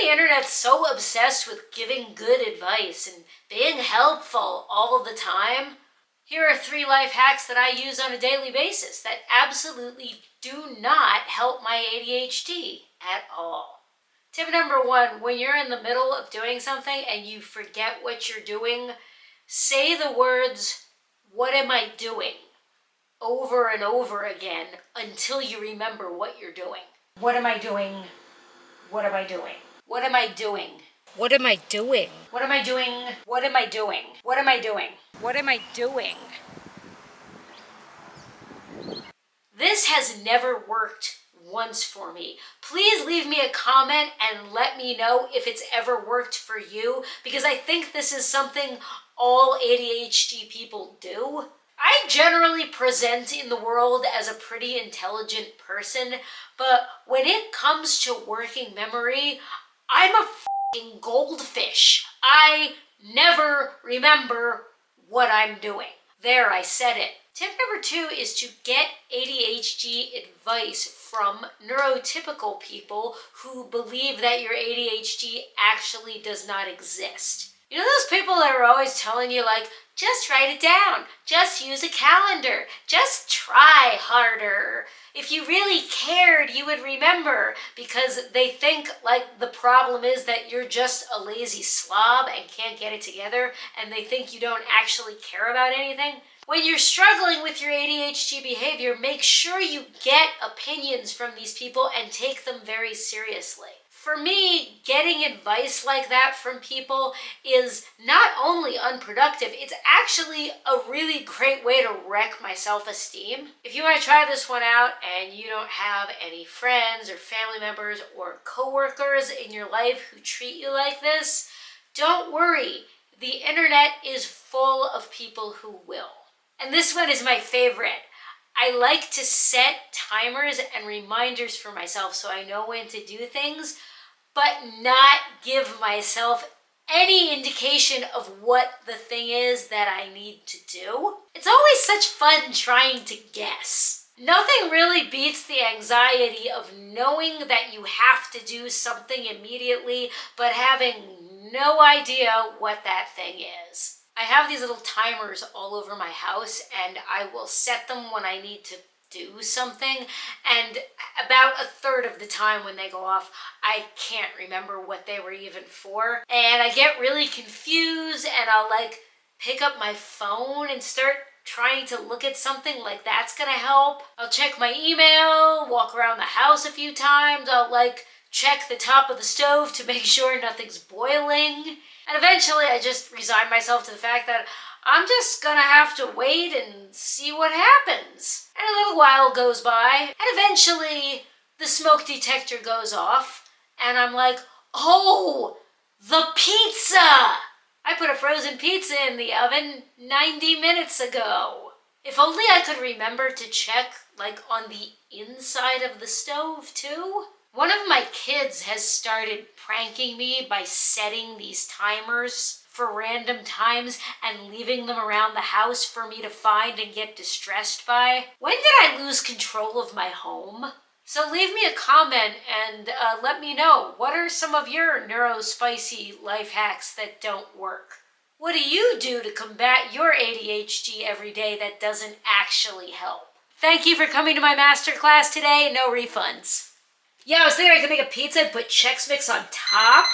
the internet's so obsessed with giving good advice and being helpful all the time. Here are 3 life hacks that I use on a daily basis that absolutely do not help my ADHD at all. Tip number 1, when you're in the middle of doing something and you forget what you're doing, say the words, "What am I doing?" over and over again until you remember what you're doing. What am I doing? What am I doing? What am I doing? What am I doing? What am I doing? What am I doing? What am I doing? What am I doing? This has never worked once for me. Please leave me a comment and let me know if it's ever worked for you, because I think this is something all ADHD people do. I generally present in the world as a pretty intelligent person, but when it comes to working memory, I'm a f***ing goldfish. I never remember what I'm doing. There, I said it. Tip number 2 is to get ADHD advice from neurotypical people who believe that your ADHD actually does not exist. You know those people that are always telling you, like, just write it down, just use a calendar, just try harder. If you really cared, you would remember, because they think like the problem is that you're just a lazy slob and can't get it together, and they think you don't actually care about anything. When you're struggling with your ADHD behavior, make sure you get opinions from these people and take them very seriously. For me, getting advice like that from people is not only unproductive, it's actually a really great way to wreck my self-esteem. If you want to try this one out and you don't have any friends or family members or coworkers in your life who treat you like this, don't worry. The internet is full of people who will. And this one is my favorite. I like to set timers and reminders for myself so I know when to do things, but not give myself any indication of what the thing is that I need to do. It's always such fun trying to guess. Nothing really beats the anxiety of knowing that you have to do something immediately, but having no idea what that thing is. I have these little timers all over my house, and I will set them when I need to do something, and about a third of the time when they go off, I can't remember what they were even for, and I get really confused, and I'll like pick up my phone and start trying to look at something like that's gonna help. I'll check my email, walk around the house a few times, I'll like check the top of the stove to make sure nothing's boiling. And eventually I just resign myself to the fact that I'm just gonna have to wait and see what happens. And a little while goes by, and eventually the smoke detector goes off, and I'm like, oh, the pizza! I put a frozen pizza in the oven 90 minutes ago. If only I could remember to check, like, on the inside of the stove, too. One of my kids has started pranking me by setting these timers for random times and leaving them around the house for me to find and get distressed by. When did I lose control of my home? So leave me a comment and let me know, what are some of your neurospicy life hacks that don't work? What do you do to combat your ADHD every day that doesn't actually help? Thank you for coming to my masterclass today. No refunds. Yeah, I was thinking I could make a pizza and put Chex Mix on top.